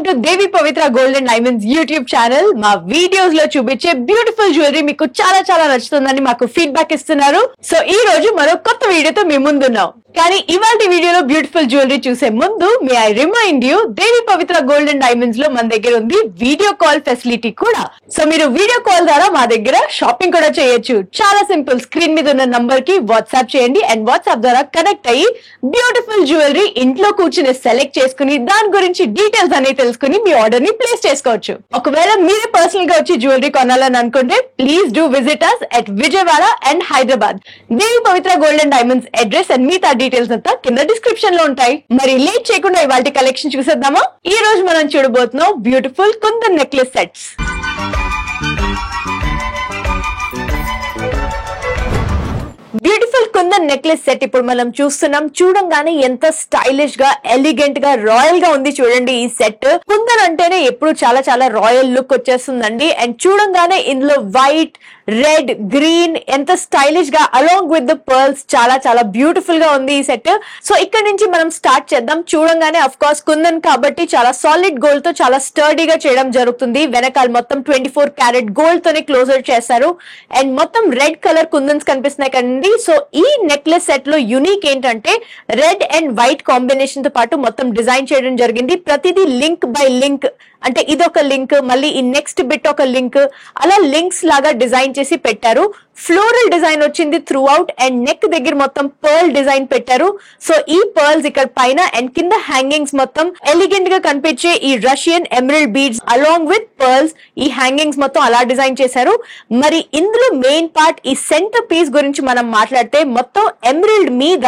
Welcome to Devi Pavitra gold and diamonds YouTube channel. మా videos లో చూపించే బ్యూటిఫుల్ జ్యువెలరీ మీకు చాలా చాలా నచ్చుతుందని మాకు ఫీడ్బ్యాక్ ఇస్తున్నారు. సో ఈ రోజు మరో కొత్త వీడియోతో మీ ముందున్నాం. కానీ ఇవాళ వీడియోలో బ్యూటిఫుల్ జ్యువెలరీ చూసే ముందు may I remind you, Devi Pavitra gold and diamonds లో మన దగ్గర ఉంది వీడియో కాల్ ఫెసిలిటీ కూడా. సో మీరు వీడియో కాల్ ద్వారా మా దగ్గర షాపింగ్ కూడా చేయొచ్చు. చాలా సింపుల్, స్క్రీన్ మీద ఉన్న నంబర్ కి వాట్సాప్ చేయండి అండ్ వాట్సాప్ ద్వారా కనెక్ట్ అయ్యి బ్యూటిఫుల్ జ్యువెలరీ ఇంట్లో కూర్చుని సెలెక్ట్ చేసుకుని దాని గురించి డీటెయిల్స్ అనేవి తెలుసుకుని మీ ఆర్డర్ ని ప్లేస్ చేసుకోవచ్చు. ఒకవేళ మీరే పర్సనల్ గా వచ్చి జ్యువెలరీ కొనాలని అనుకుంటే please do visit us at Vijayawada and Hyderabad. Devi Pavitra gold and diamonds address and మిగతా డీటెయిల్స్ అంతా కింద డిస్క్రిప్షన్ లో ఉంటాయి. మరి లేట్ చేయకుండా ఇవాళ కలెక్షన్ చూసేద్దామా? ఈ రోజు మనం చూడబోతున్నాం beautiful kundan necklace sets. Beautiful kundan necklace set ఇప్పుడు మనం చూస్తున్నాం. చూడంగానే ఎంత స్టైలిష్ గా, ఎలిగెంట్ గా, రాయల్ గా ఉంది చూడండి. ఈ సెట్ కుందన్ అంటేనే ఎప్పుడు చాలా చాలా రాయల్ లుక్ వచ్చేస్తుందండి. అండ్ చూడంగానే ఇందులో వైట్, రెడ్, గ్రీన్ ఎంత స్టైలిష్ గా అలాంగ్ విత్ ద పర్ల్స్ చాలా చాలా బ్యూటిఫుల్ గా ఉంది ఈ సెట్. సో ఇక్కడ నుంచి మనం స్టార్ట్ చేద్దాం. చూడంగానే అఫ్ కోర్స్ కుందన్ కాబట్టి చాలా సాలిడ్ గోల్డ్ తో చాలా స్టర్డీగా చేయడం జరుగుతుంది. వెనకాల మొత్తం 24 క్యారెట్ గోల్డ్ తోనే క్లోజర్ చేశారు. అండ్ మొత్తం రెడ్ కలర్ కుందన్స్ కనిపిస్తున్నాయి కదండి. సో ఈ నెక్లెస్ సెట్ లో యూనిక్ ఏంటంటే రెడ్ అండ్ వైట్ కాంబినేషన్ తో పాటు మొత్తం డిజైన్ చేయడం జరిగింది. ప్రతిదీ లింక్ బై లింక్, అంటే ఇదొక లింక్, మళ్ళీ ఈ నెక్స్ట్ బిట్ ఒక లింక్, అలా లింక్స్ లాగా డిజైన్ చేసి పెట్టారు. ఫ్లోరల్ డిజైన్ వచ్చింది త్రూ అవుట్ అండ్ నెక్ దగ్గర మొత్తం పర్ల్ డిజైన్ పెట్టారు. సో ఈ పర్ల్స్ ఇక్కడ పైన అండ్ కింద హ్యాంగింగ్స్ మొత్తం ఎలిగెంట్ గా కనిపించే ఈ Russian emerald beads along with pearls, ఈ హ్యాంగింగ్స్ మొత్తం అలా డిజైన్ చేశారు. మరి ఇందులో మెయిన్ పార్ట్ ఈ సెంటర్ పీస్ గురించి మనం మాట్లాడితే మొత్తం ఎమరల్డ్ మీద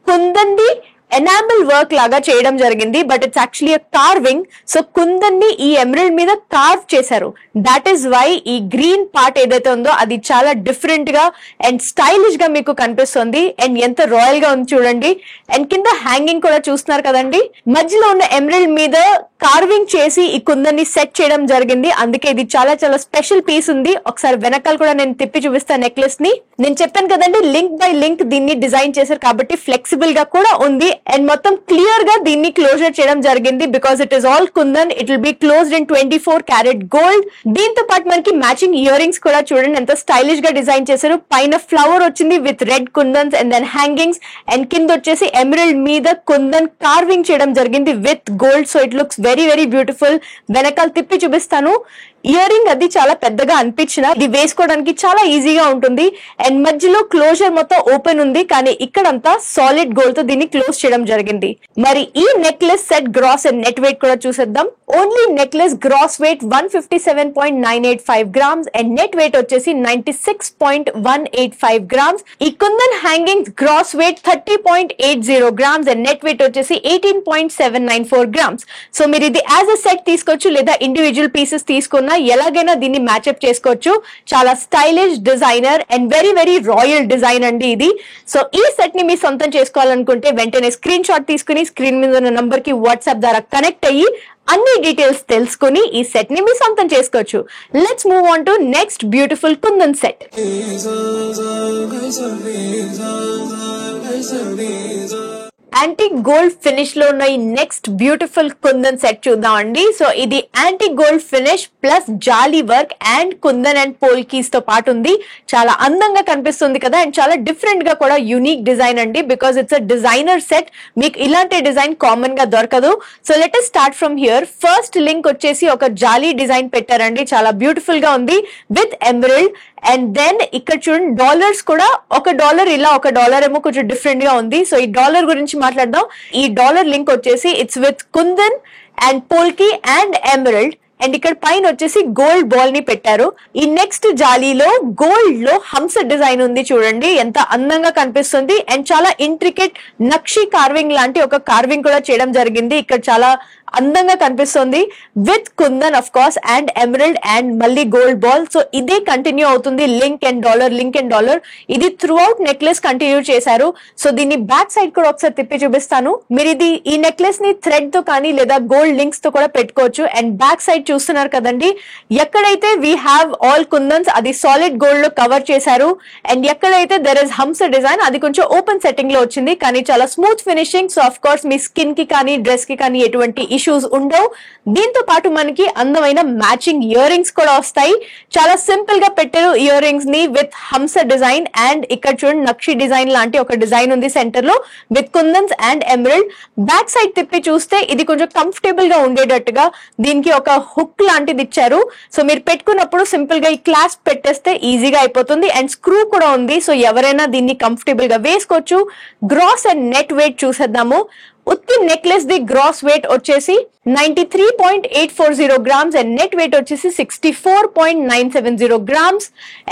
కుందన్ది ఎనామిల్ వర్క్ లాగా చేయడం జరిగింది. But it's actually carving. So kundan ని ఈ ఎమరల్డ్ మీద కార్వ్ చేశారు. దట్ ఈస్ వై ఈ గ్రీన్ పార్ట్ ఏదైతే ఉందో అది చాలా డిఫరెంట్ గా అండ్ స్టైలిష్ గా మీకు కనిపిస్తుంది. అండ్ ఎంత రాయల్ గా ఉంది చూడండి. అండ్ కింద హ్యాంగింగ్ కూడా చూస్తున్నారు కదండి. మధ్యలో ఉన్న ఎమరల్డ్ మీద కార్వింగ్ చేసి ఈ కుందన్ ని సెట్ చేయడం జరిగింది. అందుకే ఇది చాలా చాలా స్పెషల్ పీస్ ఉంది. ఒకసారి వెనకాల కూడా నేను తిప్పి చూపిస్తాను నెక్లెస్ ని. నేను చెప్పాను కదండి లింక్ బై లింక్ దీన్ని డిజైన్ చేశారు కాబట్టి ఫ్లెక్సిబుల్ గా కూడా ఉంది. అండ్ మొత్తం క్లియర్ గా దీన్ని క్లోజర్ చేయడం జరిగింది. Because it is all kundan, it will be closed in 24 carat gold. దీంతో పాటు మనకి మ్యాచింగ్ ఇయర్ రింగ్స్ కూడా చూడండి ఎంత స్టైలిష్ గా డిజైన్ చేశారు. పైన ఫ్లవర్ వచ్చింది with red kundans and then hangings, and కింద వచ్చేసి ఎమరల్డ్ మీద కుందన్ కార్వింగ్ చేయడం జరిగింది with gold. So it looks very very beautiful. వెనకాల తిప్పి చూపిస్తాను. ఇయర్ రింగ్ అది చాలా పెద్దగా అనిపించిన ఇది వేసుకోవడానికి చాలా ఈజీగా ఉంటుంది. అండ్ మధ్యలో క్లోజర్ మొత్తం ఓపెన్ ఉంది, కానీ ఇక్కడంతా సాలిడ్ గోల్డ్ తో దీన్ని క్లోజ్ చేయడం జరిగింది. మరి ఈ necklace set gross and net weight కూడా చూసేద్దాం. Only necklace gross weight 157.985 grams and net weight వచ్చేసి 96.185 గ్రామ్స్. ఈ kundan hangings gross weight 30.80 grams and net weight వచ్చేసి 18.794 గ్రామ్స్. సో మీరు ఇది యాజ్ అ సెట్ తీసుకోవచ్చు లేదా ఇండివిజువల్ పీసెస్ తీసుకున్న ఎలాగైనా దీన్ని మ్యాచ్అప్ చేసుకోవచ్చు. చాలా stylish designer and very very royal design అండి ఇది. సో ఈ సెట్ ని మీ సొంతం చేసుకోవాలనుకుంటే వెంటనే స్క్రీన్ షాట్ తీసుకుని స్క్రీన్ మీద ఉన్న నంబర్ కి వాట్సాప్ ద్వారా కనెక్ట్ అయ్యి అన్ని డీటెయిల్స్ తెలుసుకుని ఈ సెట్ ని మీ సొంతం చేసుకోవచ్చు. Let's move on to next beautiful kundan set. Antique gold finish లో ఉన్న ఈ నెక్స్ట్ బ్యూటిఫుల్ కుందన్ సెట్ చూద్దాం అండి. సో ఇది antique gold finish plus jolly work and kundan and polkis తో పాటు ఉంది. చాలా అందంగా కనిపిస్తుంది కదా. అండ్ చాలా డిఫరెంట్ గా కూడా యూనిక్ డిజైన్ అండి. Because it's a designer set. మీకు ఇలాంటి డిజైన్ కామన్ గా దొరకదు. So let us start from here. First link వచ్చేసి ఒక జాలీ డిజైన్ పెట్టారండి. చాలా బ్యూటిఫుల్ గా ఉంది విత్ ఎమరల్డ్. అండ్ దెన్ ఇక్కడ చూడండి డాలర్స్ కూడా, $1 ఇలా, $1 ఏమో కొంచెం డిఫరెంట్ గా ఉంది. సో ఈ డాలర్ గురించి మాట్లాడదాం. ఈ డాలర్ లింక్ వచ్చేసి it's with kundan and polki and emerald. And ఇక్కడ పైన వచ్చేసి గోల్డ్ బాల్ ని పెట్టారు. ఈ నెక్స్ట్ జాలీలో గోల్డ్ లో హంస డిజైన్ ఉంది చూడండి, ఎంత అందంగా కనిపిస్తుంది. అండ్ చాలా ఇంట్రికెట్ నక్షి కార్వింగ్ లాంటి ఒక కార్వింగ్ కూడా చేయడం జరిగింది. ఇక్కడ చాలా అందంగా కనిపిస్తుంది with kundan of course and emerald and మళ్ళీ గోల్డ్ బాల్. సో ఇదే కంటిన్యూ అవుతుంది link and dollar, link and dollar. ఇది త్రూ అవుట్ నెక్లెస్ కంటిన్యూ చేశారు. సో దీన్ని బ్యాక్ సైడ్ కూడా ఒకసారి తిప్పి చూపిస్తాను. మీరు ఇది ఈ నెక్లెస్ ని థ్రెడ్ తో కానీ లేదా గోల్డ్ లింక్స్ తో కూడా పెట్టుకోవచ్చు. అండ్ బ్యాక్ సైడ్ చూస్తున్నారు కదండి, ఎక్కడైతే వీ హ్యావ్ ఆల్ కుందన్స్ అది సాలిడ్ గోల్డ్ లో కవర్ చేశారు. అండ్ ఎక్కడైతే దెర్ ఇస్ హంస డిజైన్ అది కొంచెం ఓపెన్ సెట్టింగ్ లో వచ్చింది, కానీ చాలా smooth finishing. So of course me skin కి కానీ డ్రెస్ కి కానీ ఎటువంటి ఇష్యూస్ ఉండవు. దీంతో పాటు మనకి అందమైన మ్యాచింగ్ ఇయర్ రింగ్స్ కూడా వస్తాయి. చాలా సింపుల్ గా పెట్టారు ఇయర్ రింగ్స్ ని విత్ హంస డిజైన్, అండ్ ఇక్కడ చూడండి నక్షి డిజైన్ లాంటి ఒక డిజైన్ ఉంది సెంటర్ లో with kundans and emerald. Back side తిప్పి చూస్తే ఇది కొంచెం కంఫర్టబుల్ గా ఉండేటట్టుగా దీనికి ఒక హుక్ లాంటిది ఇచ్చారు. సో మీరు పెట్టుకున్నప్పుడు సింపుల్ గా ఈ క్లాస్ పెట్టేస్తే ఈజీగా అయిపోతుంది. అండ్ స్క్రూ కూడా ఉంది, సో ఎవరైనా దీన్ని కంఫర్టబుల్ గా వేసుకోవచ్చు. గ్రాస్ అండ్ నెట్ వెయిట్ చూసేద్దాము. ఉత్తి నెక్లెస్ ది గ్రాస్ వెయిట్ వచ్చేసి 93.840 గ్రామ్స్ అండ్ నెట్ వెయిట్ వచ్చేసి 64.970 grams.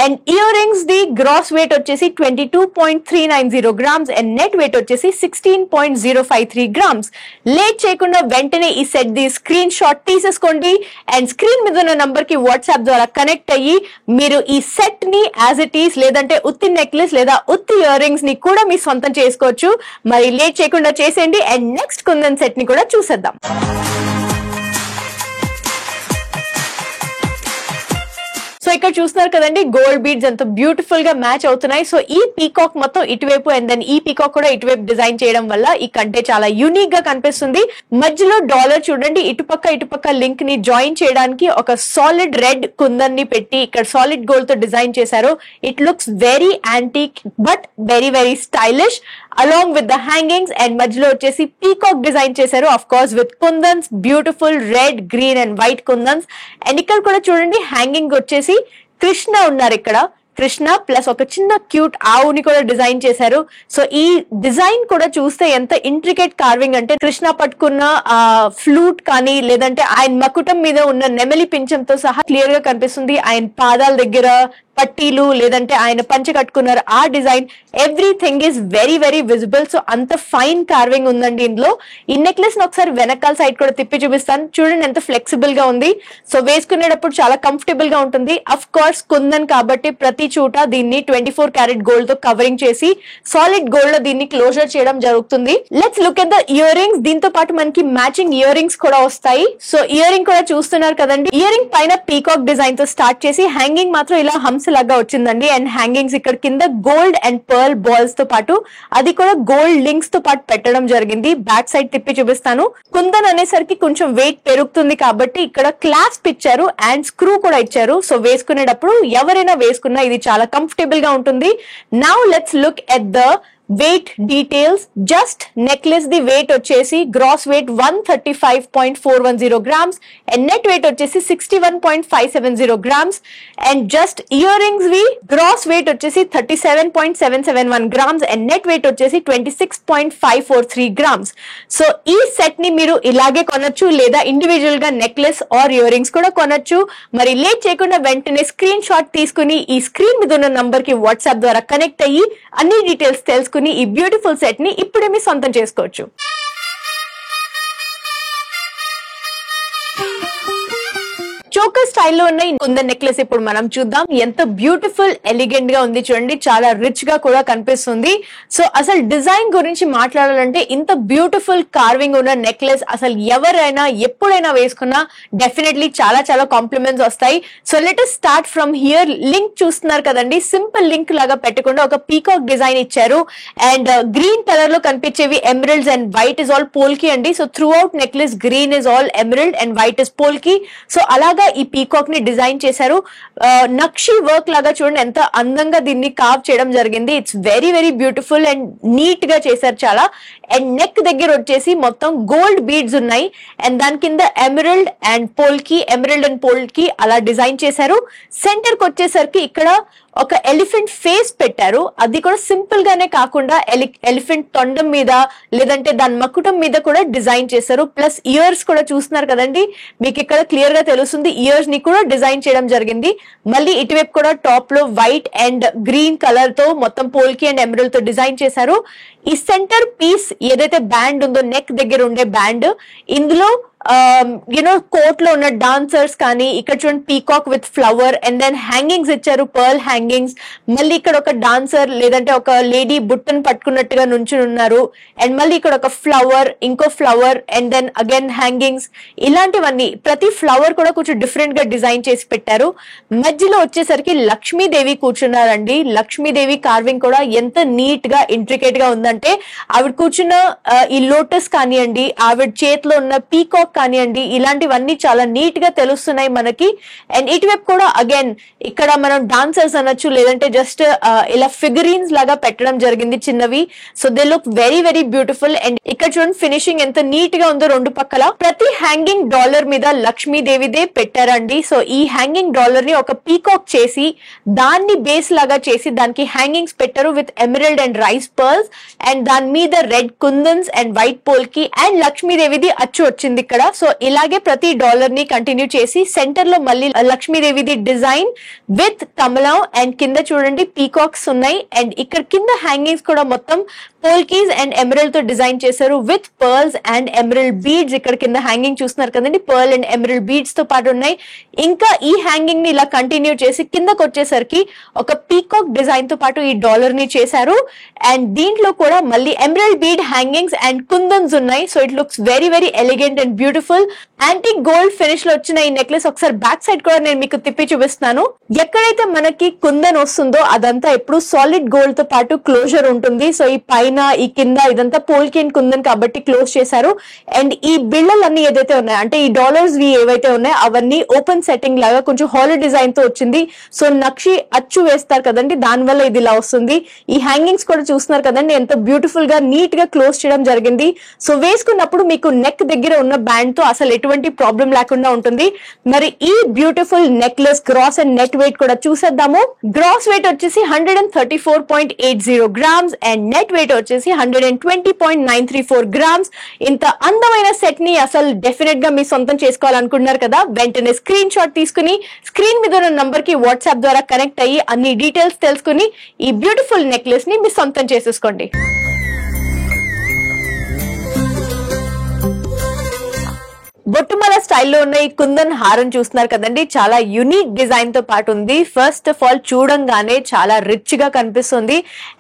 And earrings the gross weight వచ్చేసి 22.390 గ్రామ్స్ అండ్ నెట్ వెయిట్ వచ్చేసి 16.053 గ్రామ్స్. లేట్ చేయకుండా వెంటనే ఈ సెట్ ది స్క్రీన్ షాట్ తీసేసుకోండి అండ్ స్క్రీన్ మీద ఉన్న నంబర్ కి వాట్సాప్ ద్వారా కనెక్ట్ అయ్యి మీరు ఈ సెట్ ని యాజ్ ఇట్ ఈస్ లేదంటే ఉత్తి నెక్లెస్ లేదా ఉత్తి ఇయర్ రింగ్స్ ని కూడా మీ సొంతం చేసుకోవచ్చు. మరి లేట్ చేయకుండా చేసేయండి అండ్ నెక్స్ట్ కుందన్ సెట్ ని కూడా చూసేద్దాం. సో ఇక్కడ చూస్తున్నారు కదండి గోల్డ్ బీడ్స్ ఎంత బ్యూటిఫుల్ గా మ్యాచ్ అవుతున్నాయి. సో ఈ పీకాక్ మొత్తం ఇటువైపు అండ్ దెన్ ఈ పీకాక్ కూడా ఇటువైపు డిజైన్ చేయడం వల్ల ఈ కంటే చాలా యూనిక్ గా కనిపిస్తుంది. మధ్యలో డాలర్ చూడండి, ఇటుపక్క లింక్ ని జాయిన్ చేయడానికి ఒక సాలిడ్ రెడ్ కుందన్ ని పెట్టి ఇక్కడ సాలిడ్ గోల్డ్ తో డిజైన్ చేశారు. It looks very antique but very very stylish along with the hangings. And మధ్యలో వచ్చేసి పీకాక్ డిజైన్ చేశారు of course with kundans, beautiful red, green and white kundans. And ఇక్కడ కూడా చూడండి హ్యాంగింగ్ వచ్చేసి కృష్ణ ఉన్నారు, ఇక్కడ కృష్ణ ప్లస్ ఒక చిన్న క్యూట్ ఆవుని కూడా డిజైన్ చేశారు. సో ఈ డిజైన్ కూడా చూస్తే ఎంత ఇంట్రికేట్ కార్వింగ్ అంటే కృష్ణ పట్టుకున్న ఫ్లూట్ కానీ లేదంటే ఆయన మకుటం మీద ఉన్న నెమలి పింఛంతో సహా క్లియర్ గా కనిపిస్తుంది. ఆయన పాదాల దగ్గర పట్టీలు లేదంటే ఆయన పంచ కట్టుకున్నారు ఆ design, everything is very very visible. So అంత ఫైన్ కార్వింగ్ ఉందండి ఇందులో. ఈ నెక్లెస్ ని ఒకసారి వెనకాల సైడ్ కూడా తిప్పి చూపిస్తాను, చూడండి ఎంత ఫ్లెక్సిబుల్ గా ఉంది. సో వేసుకునేటప్పుడు చాలా కంఫర్టబుల్ గా ఉంటుంది. అఫ్ కోర్స్ కుందన్ కాబట్టి ప్రతి చోట దీన్ని 24 క్యారెట్ గోల్డ్ తో కవరింగ్ చేసి సాలిడ్ గోల్డ్ లో దీన్ని క్లోజర్ చేయడం జరుగుతుంది. Let's look at the ear rings. దీంతో పాటు మనకి మ్యాచింగ్ ఇయర్ రింగ్స్ కూడా వస్తాయి. సో ఇయర్ రింగ్ కూడా చూస్తున్నారు కదండి, ఇయర్ రింగ్ పైన పీకాక్ డిజైన్ తో స్టార్ట్ చేసి హ్యాంగింగ్ మాత్రం ఇలా హంస లాగా వచ్చిందండి. అండ్ హ్యాంగింగ్స్ ఇక్కడ కింద గోల్డ్ అండ్ పర్ల్ బాల్స్ తో పాటు అది కూడా గోల్డ్ లింక్స్ తో పాటు పెట్టడం జరిగింది. బ్యాక్ సైడ్ తిప్పి చూపిస్తాను. కుందన్ అనేసరికి కొంచెం వెయిట్ పెరుగుతుంది కాబట్టి ఇక్కడ క్లాస్ప్ ఇచ్చారు అండ్ స్క్రూ కూడా ఇచ్చారు. సో వేసుకునేటప్పుడు ఎవరైనా వేసుకున్నా ఇది చాలా కంఫర్టబుల్ గా ఉంటుంది. Now let's look at the weight details. Just necklace the weight వచ్చేసి gross weight 135.410 grams and net weight వచ్చేసి 61.570 grams. And just earrings we gross weight వచ్చేసి 37.771 గ్రామ్స్ అండ్ నెట్ వెయిట్ వచ్చేసి 26.543 గ్రామ్స్. సో ఈ set ని మీరు ఇలాగే కొనొచ్చు లేదా ఇండివిజువల్ గా నెక్లెస్ ఆర్ ఇయర్ రింగ్స్ కూడా కొనొచ్చు. మరి లేట్ చేయకుండా వెంటనే స్క్రీన్ షాట్ తీసుకుని ఈ స్క్రీన్ మీద ఉన్న నంబర్ కి వాట్సాప్ ద్వారా కనెక్ట్ అయ్యి అన్ని డీటెయిల్స్ తెలుసుకుని ఈ బ్యూటిఫుల్ సెట్ ని ఇప్పుడే మీ సొంతం చేసుకోవచ్చు. చోకర్ స్టైల్లో ఉన్న ఈ కుందన్ నెక్లెస్ ఇప్పుడు మనం చూద్దాం. ఎంత బ్యూటిఫుల్ ఎలిగెంట్ గా ఉంది చూడండి, చాలా రిచ్ గా కూడా కనిపిస్తుంది. సో అసలు డిజైన్ గురించి మాట్లాడాలంటే ఇంత బ్యూటిఫుల్ కార్వింగ్ ఉన్న నెక్లెస్ అసలు ఎవరైనా ఎప్పుడైనా వేసుకున్నా డెఫినెట్లీ చాలా చాలా కాంప్లిమెంట్స్ వస్తాయి. So let us start from here. Link చూస్తున్నారు కదండి, సింపుల్ లింక్ లాగా పెట్టకుండా ఒక పీకాక్ డిజైన్ ఇచ్చారు. అండ్ గ్రీన్ కలర్ లో కనిపించేవి emeralds and white is all polki అండి. So throughout necklace green is all emerald and white is polki. So అలాగా ఈ పీకాక్ ని డిజైన్ చేశారు. నక్షి వర్క్ లాగా చూడండి ఎంత అందంగా దీన్ని కార్వ్ చేయడం జరిగింది. It's very very beautiful and neat గా చేశారు చాలా. అండ్ నెక్ దగ్గర వచ్చేసి మొత్తం గోల్డ్ బీడ్స్ ఉన్నాయి అండ్ దాని కింద ఎమరల్డ్ అండ్ పోల్కి అలా డిజైన్ చేశారు. సెంటర్ కి వచ్చేసరికి ఇక్కడ ఒక ఎలిఫెంట్ ఫేస్ పెట్టారు. అది కూడా సింపుల్ గానే కాకుండా ఎలిఫెంట్ తొండం మీద లేదంటే దాని మకుటం మీద కూడా డిజైన్ చేశారు. ప్లస్ ఇయర్స్ కూడా చూస్తున్నారు కదండి, మీకు ఇక్కడ క్లియర్ గా తెలుస్తుంది ఇయర్స్ ని కూడా డిజైన్ చేయడం జరిగింది. మళ్ళీ ఇటువైపు కూడా టాప్ లో వైట్ అండ్ గ్రీన్ కలర్ తో మొత్తం పోల్కి అండ్ ఎమరల్డ్ తో డిజైన్ చేశారు. ఈ సెంటర్ పీస్ ఏదైతే బ్యాండ్ ఉందో నెక్ దగ్గర ఉండే బ్యాండ్, ఇందులో కోట్ లో ఉన్న డాన్సర్స్ కానీ ఇక్కడ చూడండి peacock with flower and then hangings ఇచ్చారు, పర్ల్ హ్యాంగింగ్స్. మళ్ళీ ఇక్కడ ఒక డాన్సర్ లేదంటే ఒక లేడీ బుట్టను పట్టుకున్నట్టుగా నుంచుని ఉన్నారు. అండ్ మళ్ళీ ఇక్కడ ఒక ఫ్లవర్, ఇంకో flower and then again hangings. ఇలాంటివన్నీ ప్రతి ఫ్లవర్ కూడా కొంచెం డిఫరెంట్ గా డిజైన్ చేసి పెట్టారు. మధ్యలో వచ్చేసరికి లక్ష్మీదేవి కూర్చున్నారండి. లక్ష్మీదేవి కార్వింగ్ కూడా ఎంత నీట్ గా ఇంట్రికేట్ గా ఉందంటే ఉందంటే ఆవిడ కూర్చున్న ఈ లోటస్ కానివ్వండి, ఆవిడ చేతిలో ఉన్న పీకాక్ కానివ్వండి, ఇలాంటివన్నీ చాలా నీట్ గా తెలుస్తున్నాయి మనకి. అండ్ ఇటువైపు కూడా అగైన్ ఇక్కడ మనం డాన్సర్స్ అనొచ్చు, లేదంటే జస్ట్ ఇలా ఫిగరీన్స్ లాగా పెట్టడం జరిగింది చిన్నవి. So they look very very beautiful. And ఇక్కడ చూడండి ఫినిషింగ్ ఎంత నీట్ గా ఉందో రెండు పక్కల. ప్రతి హ్యాంగింగ్ డాలర్ మీద లక్ష్మీదేవిదే పెట్టారండి. సో ఈ హ్యాంగింగ్ డాలర్ ని ఒక పీకాక్ చేసి దాన్ని బేస్ లాగా చేసి దానికి హ్యాంగింగ్స్ పెట్టారు with emerald and rice pearls. And దాని మీద red kundans and white polki and లక్ష్మీదేవిది అచ్చు వచ్చింది ఇక్కడ. సో ఇలాగే ప్రతి డాలర్ ని కంటిన్యూ చేసి సెంటర్ లో మళ్ళీ లక్ష్మీదేవిది డిజైన్ విత్ కమలం అండ్ కింద చూడండి పీకాక్స్ ఉన్నాయి. అండ్ ఇక్కడ కింద హ్యాంగింగ్స్ కూడా మొత్తం పోల్కీస్ అండ్ ఎమరల్డ్ తో డిజైన్ చేశారు with pearls and emerald beads. ఇక్కడ కింద హ్యాంగింగ్ చూస్తున్నారు కదండి, పర్ల్ అండ్ ఎమరల్డ్ బీడ్స్ తో పాటు ఉన్నాయి. ఇంకా ఈ హ్యాంగింగ్ ని ఇలా కంటిన్యూ చేసి కిందకు వచ్చేసరికి ఒక పీకాక్ డిజైన్ తో పాటు ఈ డాలర్ ని చేశారు. అండ్ దీంట్లో కూడా మళ్ళీ ఎమరల్డ్ బీడ్ హ్యాంగింగ్స్ అండ్ కుందన్స్ ఉన్నాయి. So it looks very very elegant and beautiful. Antique gold finish లో వచ్చిన ఈ నెక్లెస్ ఒకసారి బ్యాక్ సైడ్ కూడా నేను మీకు తిప్పి చూపిస్తున్నాను. ఎక్కడైతే మనకి కుందన్ వస్తుందో అదంతా ఎప్పుడు సాలిడ్ గోల్డ్ తో పాటు క్లోజర్ ఉంటుంది. సో ఈ పైన ఈ కింద ఇదంతా పోల్కి అండ్ కుందన్ కాబట్టి క్లోజ్ చేశారు. అండ్ ఈ బిళ్ళలన్నీ ఏదైతే ఉన్నాయో అంటే ఈ డాలర్స్ ఏవైతే ఉన్నాయో అవన్నీ ఓపెన్ సెట్టింగ్ లాగా కొంచెం హాలో డిజైన్ తో వచ్చింది. సో నక్షి అచ్చు వేస్తారు కదండి, దాని వల్ల ఇది ఇలా వస్తుంది. ఈ హ్యాంగింగ్స్ కూడా చూస్తున్నారు కదండి ఎంత బ్యూటిఫుల్ గా నీట్ గా క్లోజ్ చేయడం జరిగింది. సో వేసుకున్నప్పుడు మీకు నెక్ దగ్గర ఉన్న బ్యాండ్ తో అసలు ఎటువంటి ప్రాబ్లం లేకుండా ఉంటుంది. మరి ఈ beautiful necklace gross and net weight కూడా చూసేద్దాము. గ్రాస్ వెయిట్ వచ్చేసి 134.80 గ్రామ్స్ అండ్ నెట్ వెయిట్ వచ్చేసి 120.934 గ్రామ్స్. ఇంత అందమైన సెట్ ని అసలు డెఫినెట్ గా మీ సొంతం చేసుకోవాలనుకుంటున్నారు కదా, వెంటనే స్క్రీన్ షాట్ తీసుకుని స్క్రీన్ మీద ఉన్న నంబర్ కి వాట్సాప్ ద్వారా కనెక్ట్ అయ్యి అన్ని డీటెయిల్స్ తెలుసుకుని ఈ బ్యూటిఫుల్ నెక్లెస్ ని మీ సొంతం చేసేసుకోండి. బొట్టుమల స్టైల్లో ఉన్న ఈ కుందన్ హారం చూస్తున్నారు కదండి, చాలా యునిక్ డిజైన్ తో పాటు ఉంది. ఫస్ట్ ఆఫ్ ఆల్ చూడంగానే చాలా రిచ్ గా కనిపిస్తుంది.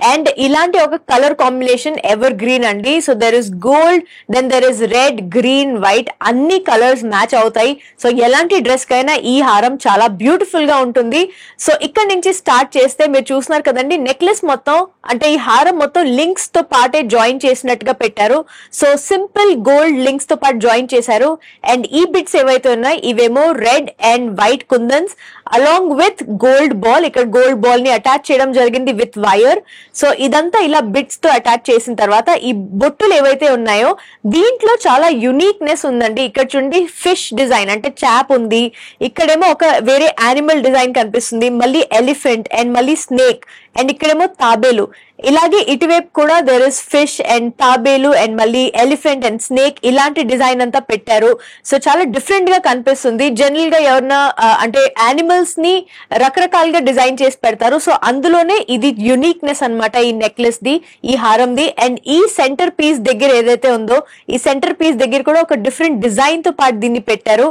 అండ్ ఇలాంటి ఒక కలర్ కాంబినేషన్ ఎవర్ గ్రీన్ అండి. So there is gold, then there is red, green, white, అన్ని కలర్స్ మ్యాచ్ అవుతాయి. సో ఎలాంటి డ్రెస్ కైనా ఈ హారం చాలా బ్యూటిఫుల్ గా ఉంటుంది. సో ఇక్కడ నుంచి స్టార్ట్ చేస్తే మీరు చూస్తున్నారు కదండి, నెక్లెస్ మొత్తం అంటే ఈ హారం మొత్తం లింక్స్ తో పాటే జాయిన్ చేసినట్టుగా పెట్టారు. సో సింపుల్ గోల్డ్ లింక్స్ తో పాటు జాయిన్ చేశారు. అండ్ ఈ బిట్స్ ఏవైతే ఉన్నాయి ఇవేమో red and white kundans along with gold ball. ఇక్కడ గోల్డ్ బాల్ ని అటాచ్ చేయడం జరిగింది విత్ వైర్. సో ఇదంతా ఇలా బిట్స్ తో అటాచ్ చేసిన తర్వాత ఈ బొట్టులు ఏవైతే ఉన్నాయో దీంట్లో చాలా యునిక్నెస్ ఉందండి. ఇక్కడ చూడండి ఫిష్ డిజైన్ అంటే చాప్ ఉంది, ఇక్కడేమో ఒక వేరే యానిమల్ డిజైన్ కనిపిస్తుంది, మళ్ళీ ఎలిఫెంట్ అండ్ మళ్ళీ స్నేక్, అండ్ ఇక్కడేమో తాబేలు. ఇలాగే ఇటువైపు కూడా దేర్ ఇస్ ఫిష్ అండ్ తాబేలు అండ్ మళ్ళీ ఎలిఫెంట్ అండ్ స్నేక్, ఇలాంటి డిజైన్ అంతా పెట్టారు. సో చాలా డిఫరెంట్ గా కనిపిస్తుంది. జనరల్ గా ఎవరన్నా అంటే యానిమల్స్ ని రకరకాలుగా డిజైన్ చేసి పెడతారు. సో అందులోనే ఇది యునిక్నెస్ అన్నమాట ఈ నెక్లెస్ ది, ఈ హారంది. అండ్ ఈ సెంటర్ పీస్ దగ్గర ఏదైతే ఉందో ఈ సెంటర్ పీస్ దగ్గర కూడా ఒక డిఫరెంట్ డిజైన్ తో పాటు దీన్ని పెట్టారు.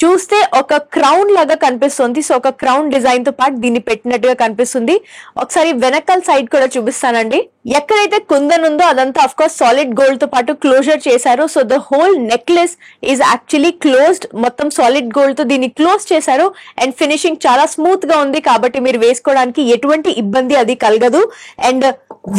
చూస్తే ఒక క్రౌన్ లాగా కనిపిస్తుంది. సో ఒక క్రౌన్ డిజైన్ తో పాటు దీన్ని పెట్టినట్టుగా కనిపిస్తుంది. ఒకసారి వెనకాల సైడ్ కూడా చూపిస్తానండి. ఎక్కడైతే కుందన్ ఉందో అదంతా అఫ్ కోర్స్ సాలిడ్ గోల్డ్ తో పాటు క్లోజర్ చేశారు. So the whole necklace is actually closed, మొత్తం సాలిడ్ గోల్డ్ తో దీన్ని క్లోజ్ చేశారు. అండ్ ఫినిషింగ్ చాలా స్మూత్ గా ఉంది కాబట్టి మీరు వేసుకోవడానికి ఎటువంటి ఇబ్బంది అది కలగదు. అండ్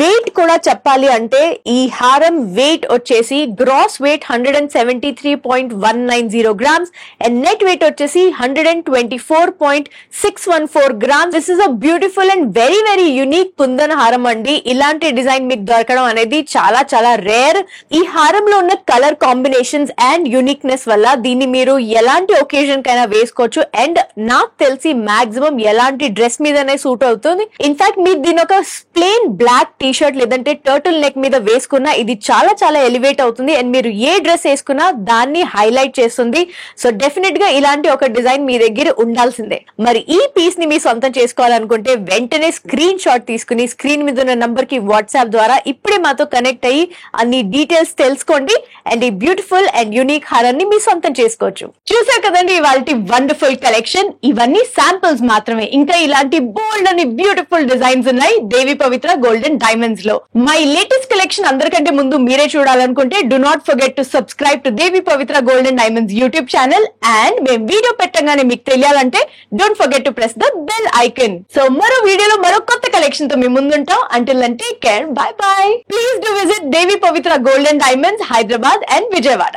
వెయిట్ కూడా చెప్పాలి అంటే ఈ హారం వెయిట్ వచ్చేసి gross weight 173.190 grams and net weight వచ్చేసి 124.614 grams. This is a beautiful and very very unique kundan హారం అండి. ఇలాంటి డిజైన్ మీకు దొరకడం అనేది చాలా చాలా రేర్. ఈ హారంలో ఉన్న కలర్ కాంబినేషన్స్ అండ్ యూనిక్నెస్ వల్ల దీన్ని మీరు ఎలాంటి ఒకేజన్ కైనా వేసుకోవచ్చు. అండ్ నాకు తెలిసి మాక్సిమం ఎలాంటి డ్రెస్ మీదనే సూట్ అవుతుంది. ఇన్ఫాక్ట్ మీరు దీని ఒక ప్లెయిన్ బ్లాక్ టీ షర్ట్ లేదంటే టర్టిల్ నెక్ మీద వేసుకున్నా ఇది చాలా చాలా ఎలివేట్ అవుతుంది. అండ్ మీరు ఏ డ్రెస్ వేసుకున్నా దాన్ని హైలైట్ చేస్తుంది. సో డెఫినెట్ గా ఇలాంటి ఒక డిజైన్ మీ దగ్గర ఉండాల్సిందే. మరి ఈ పీస్ ని మీ సొంతం చేసుకోవాలనుకుంటే వెంటనే స్క్రీన్ షాట్ తీసుకుని స్క్రీన్ మీద ఉన్న నంబర్ కి వాట్సాప్ ద్వారా ఇప్పుడే మాతో కనెక్ట్ అయ్యి అన్ని డీటెయిల్స్ తెలుసుకోండి. అండ్ ఈ బ్యూటిఫుల్ అండ్ యూనిక్ హారాన్ని మీ సొంతం చేసుకోవచ్చు. చూసారు కదండి ఇవాళ వండర్ఫుల్ కలెక్షన్. ఇవన్నీ శాంపిల్స్ మాత్రమే, ఇంకా ఇలాంటి బోల్డ్ అని బ్యూటిఫుల్ డిజైన్స్ ఉన్నాయి దేవి పవిత్ర గోల్డెన్ డైమండ్స్ లో. మై లేటెస్ట్ కలెక్షన్ అందరికంటే ముందు మీరే చూడాలనుకుంటే do not forget to subscribe to Devi Pavitra golden diamonds YouTube channel. And and మేము వీడియో పెట్టగానే మీకు తెలియాలంటే don't forget to press the bell icon. So మరో వీడియోలో మరో కొత్త కలెక్షన్ తో మీ ముందుంటాం. Until then take care, bye bye. Please do visit Devi Pavitra gold and diamonds, Hyderabad and Vijayawada.